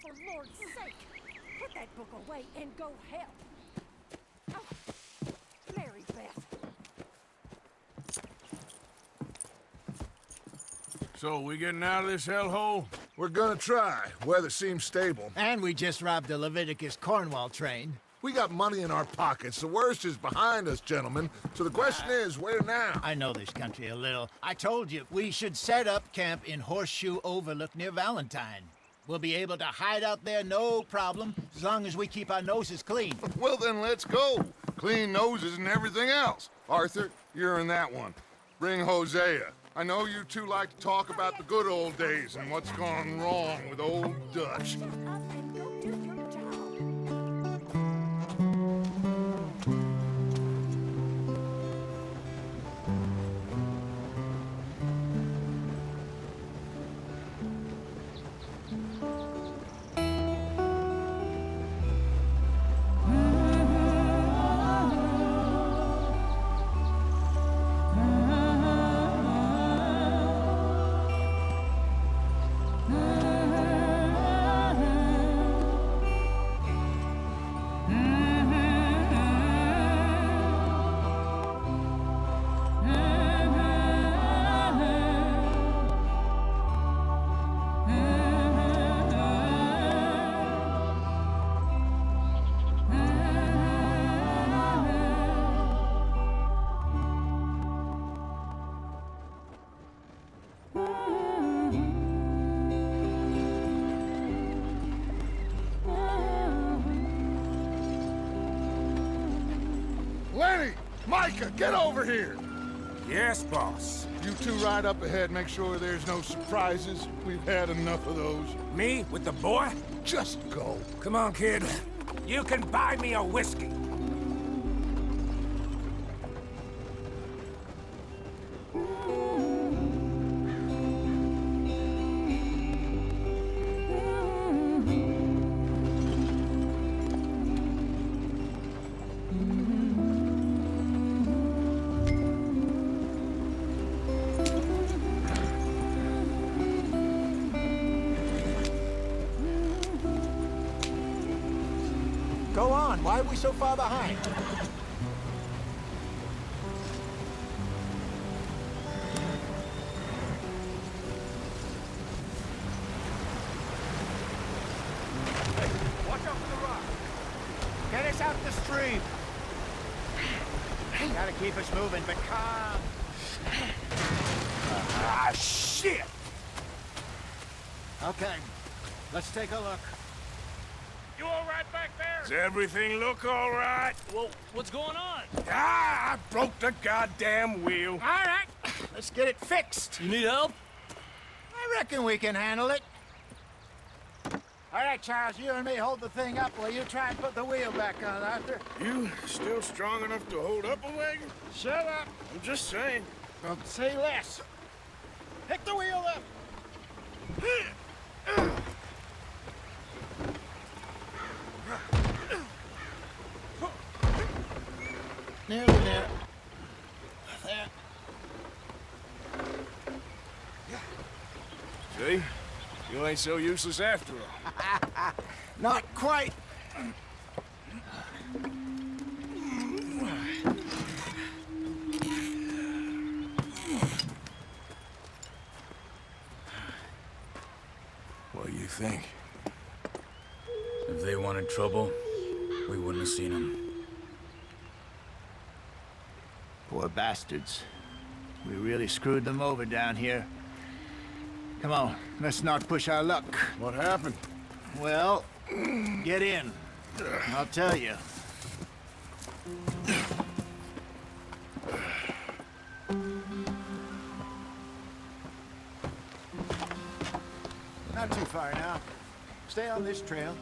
for Lord's sake, put that book away and go help. Oh, Mary Beth. So, we getting out of this hellhole? We're gonna try. Weather seems stable. And we just robbed the Leviticus Cornwall train. We got money in our pockets. The worst is behind us, gentlemen. So the question is, where now? I know this country a little. I told you, we should set up camp in Horseshoe Overlook near Valentine. We'll be able to hide out there no problem, as long as we keep our noses clean. Well, then let's go. Clean noses and everything else. Arthur, you're in that one. Bring Hosea. I know you two like to talk about the good old days and what's gone wrong with old Dutch. Shut up and go do your job. Lenny! Micah, get over here! Yes, boss. You two ride up ahead, make sure there's no surprises. We've had enough of those. Me with the boy? Just go. Come on, kid. You can buy me a whiskey. Go on, why are we so far behind? Watch out for the rock. Get us out the stream. Gotta keep us moving, but calm. Ah, shit! Okay, let's take a look. You all right back there? Does everything look all right? Well, what's going on? Ah, I broke the goddamn wheel. All right, let's get it fixed. You need help? I reckon we can handle it. All right, Charles, you and me hold the thing up while you try and put the wheel back on, Arthur. You still strong enough to hold up a wagon? Shut up. I'm just saying. Don't say less. Pick the wheel up. Nearly there. There. See? You ain't so useless after all. Not quite. What do you think? If they wanted trouble, we wouldn't have seen them. Poor bastards. We really screwed them over down here. Come on, let's not push our luck. What happened? Well, get in. I'll tell you. Not too far now. Stay on this trail.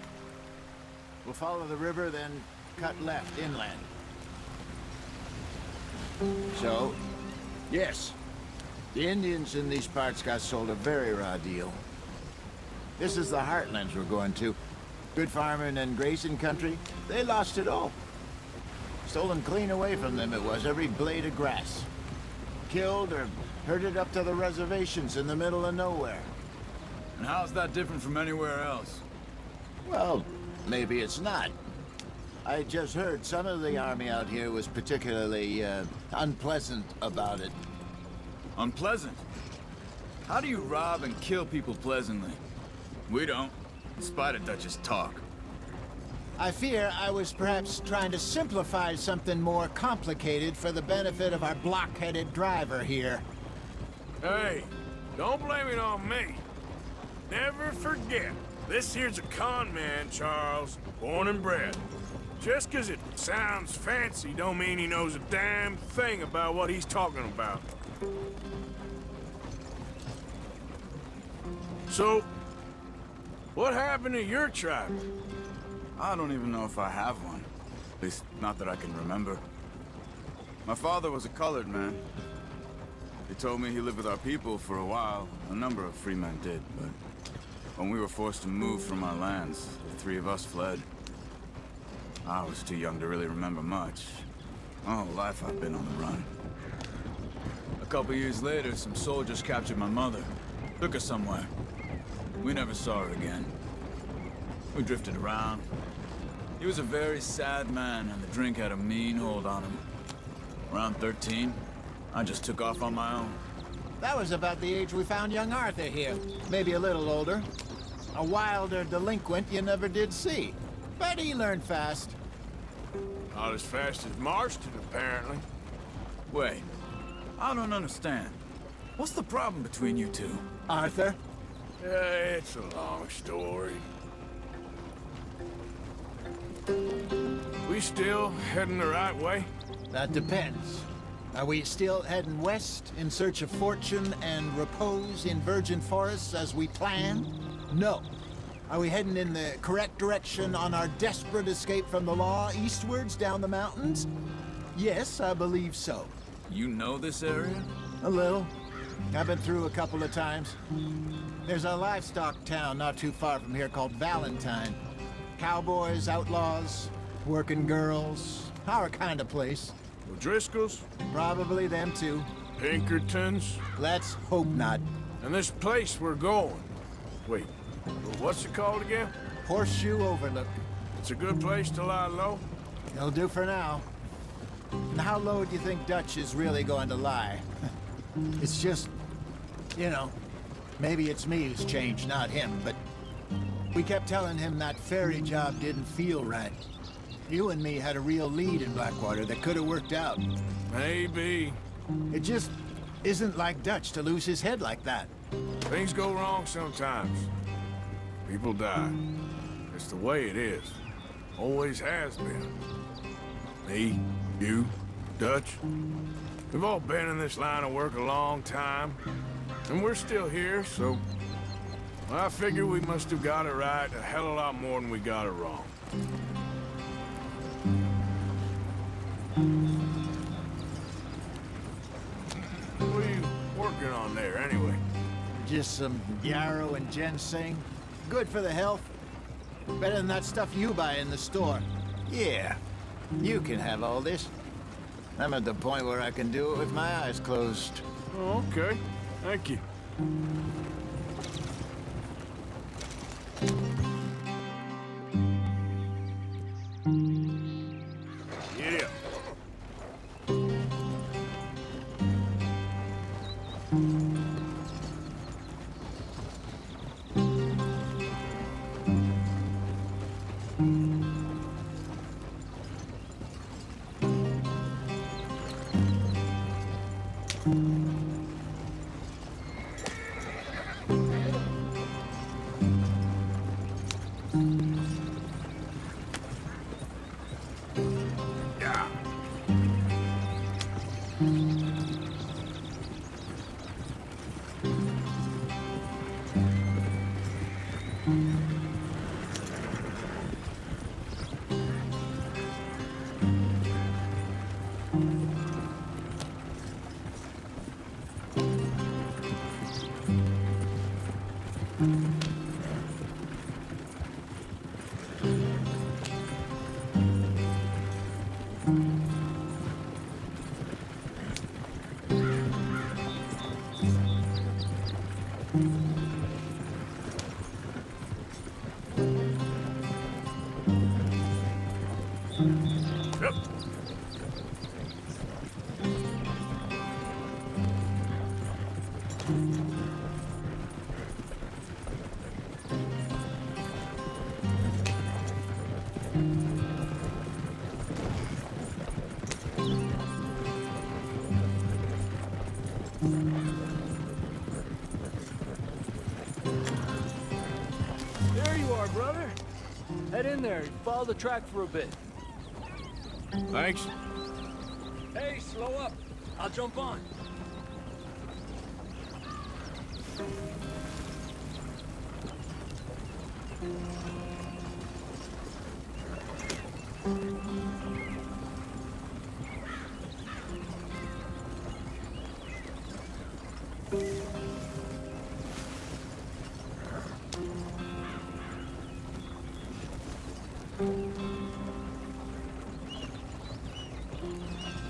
We'll follow the river, then cut left inland. So, yes, the Indians in these parts got sold a very raw deal. This is the heartlands we're going to. Good farming and grazing country, they lost it all. Stolen clean away from them it was, every blade of grass. Killed or herded up to the reservations in the middle of nowhere. And how's that different from anywhere else? Well, maybe it's not. I just heard some of the army out here was particularly, unpleasant about it. Unpleasant? How do you rob and kill people pleasantly? We don't, in spite of Dutch's talk. I fear I was perhaps trying to simplify something more complicated for the benefit of our block-headed driver here. Hey, don't blame it on me. Never forget, this here's a con man, Charles, born and bred. Just 'cause it sounds fancy don't mean he knows a damn thing about what he's talking about. So, what happened to your tribe? I don't even know if I have one. At least, not that I can remember. My father was a colored man. He told me he lived with our people for a while. A number of free men did, but when we were forced to move from our lands, the three of us fled. I was too young to really remember much. My whole life I've been on the run. A couple years later, some soldiers captured my mother. Took her somewhere. We never saw her again. We drifted around. He was a very sad man, and the drink had a mean hold on him. Around 13, I just took off on my own. That was about the age we found young Arthur here. Maybe a little older. A wilder delinquent you never did see. But he learned fast. Not as fast as Marston, apparently. Wait, I don't understand. What's the problem between you two? Arthur? Yeah, it's a long story. We still heading the right way? That depends. Are we still heading west in search of fortune and repose in virgin forests as we planned? No. Are we heading in the correct direction on our desperate escape from the law eastwards down the mountains? Yes, I believe so. You know this area? A little. I've been through a couple of times. There's a livestock town not too far from here called Valentine. Cowboys, outlaws, working girls, our kind of place. O'Driscoll's? Probably them too. Pinkertons? Let's hope not. And this place we're going. Wait, what's it called again? Horseshoe Overlook. It's a good place to lie low? It'll do for now. And how low do you think Dutch is really going to lie? It's just, you know, maybe it's me who's changed, not him, but we kept telling him that ferry job didn't feel right. You and me had a real lead in Blackwater that could have worked out. Maybe. It just isn't like Dutch to lose his head like that. Things go wrong sometimes. People die. It's the way it is. Always has been. Me, you, Dutch. We've all been in this line of work a long time. And we're still here, so... I figure we must have got it right a hell of a lot more than we got it wrong. What are you working on there, anyway? Just some yarrow and ginseng. Good for the health. Better than that stuff you buy in the store. Yeah, you can have all this. I'm at the point where I can do it with my eyes closed. Oh, okay. Thank you. Yeah. There you are, brother. Head in there and follow the track for a bit. Thanks. Hey, slow up. I'll jump on.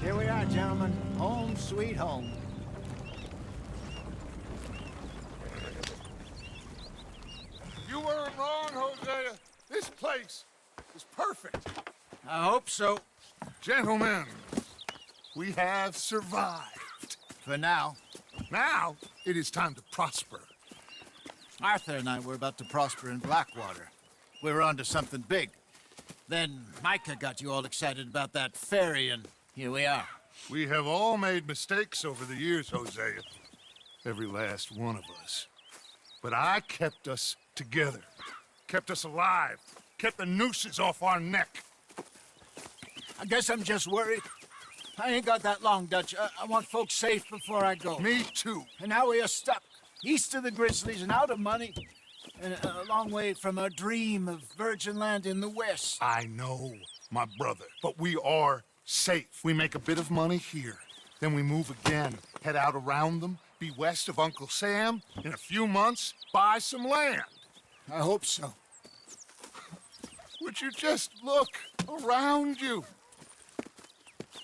Here we are, gentlemen. Home sweet home. You weren't wrong, Hosea. This place is perfect. I hope so. Gentlemen, we have survived. For now. Now, it is time to prosper. Arthur and I were about to prosper in Blackwater. We were onto something big. Then Micah got you all excited about that ferry, and here we are. We have all made mistakes over the years, Hosea. Every last one of us. But I kept us together. Kept us alive. Kept the nooses off our neck. I guess I'm just worried. I ain't got that long, Dutch. I want folks safe before I go. Me too. And now we are stuck, east of the Grizzlies and out of money, and a long way from our dream of virgin land in the west. I know, my brother, but we are safe. We make a bit of money here, then we move again, head out around them, be west of Uncle Sam, in a few months, buy some land. I hope so. Would you just look around you?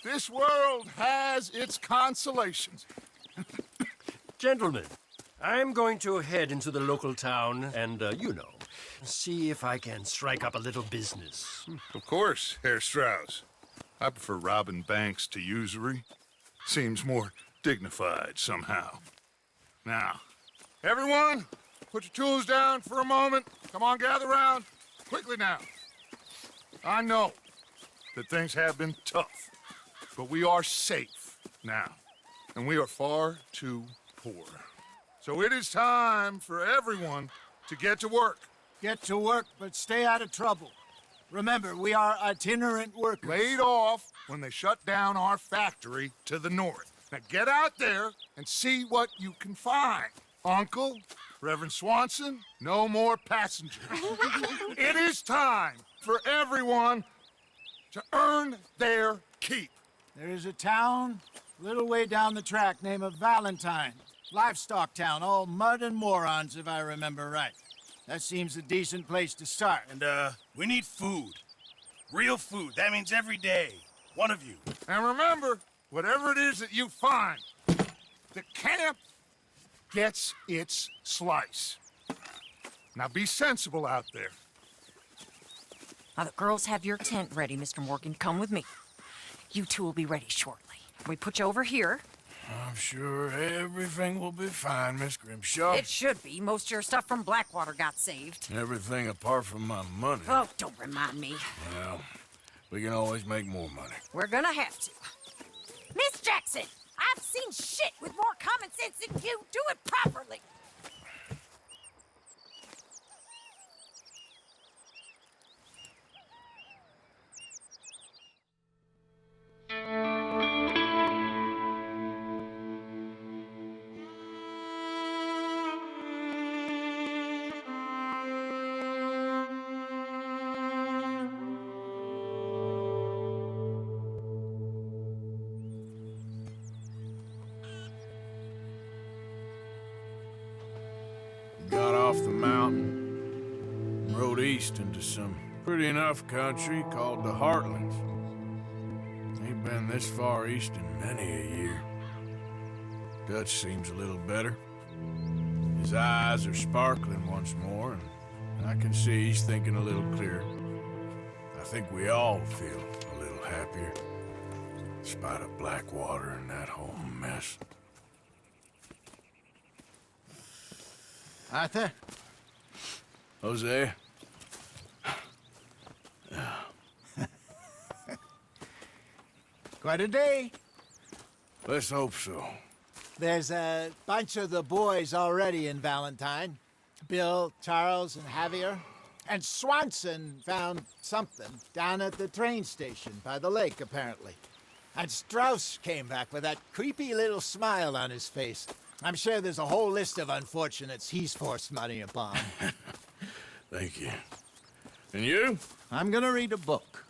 This world has its consolations. Gentlemen, I'm going to head into the local town and, see if I can strike up a little business. Of course, Herr Strauss. I prefer robbing banks to usury. Seems more dignified somehow. Now, everyone, put your tools down for a moment. Come on, gather round. Quickly now. I know that things have been tough, but we are safe now, and we are far too poor. So it is time for everyone to get to work. Get to work, but stay out of trouble. Remember, we are itinerant workers. Laid off when they shut down our factory to the north. Now get out there and see what you can find. Uncle, Reverend Swanson, no more passengers. It is time for everyone to earn their keep. There is a town a little way down the track named Valentine. Livestock town, all mud and morons, if I remember right. That seems a decent place to start. And, we need food. Real food. That means every day. One of you. And remember, whatever it is that you find, the camp gets its slice. Now be sensible out there. Now, the girls have your tent ready, Mr. Morgan. Come with me. You two will be ready shortly. We put you over here. I'm sure everything will be fine, Miss Grimshaw. It should be. Most of your stuff from Blackwater got saved. Everything apart from my money. Oh, don't remind me. Well, we can always make more money. We're gonna have to. Miss Jackson, I've seen shit with more common sense than you. Do it properly. Got off the mountain, rode east into some pretty enough country called the Heartlands. Ain't been this far east in many a year. Dutch seems a little better. His eyes are sparkling once more, and I can see he's thinking a little clearer. I think we all feel a little happier, in spite of Blackwater and that whole mess. Arthur? Jose? Quite a day. Let's hope so. There's a bunch of the boys already in Valentine. Bill, Charles, and Javier. And Swanson found something down at the train station by the lake, apparently. And Strauss came back with that creepy little smile on his face. I'm sure there's a whole list of unfortunates he's forced money upon. Thank you. And you? I'm gonna read a book.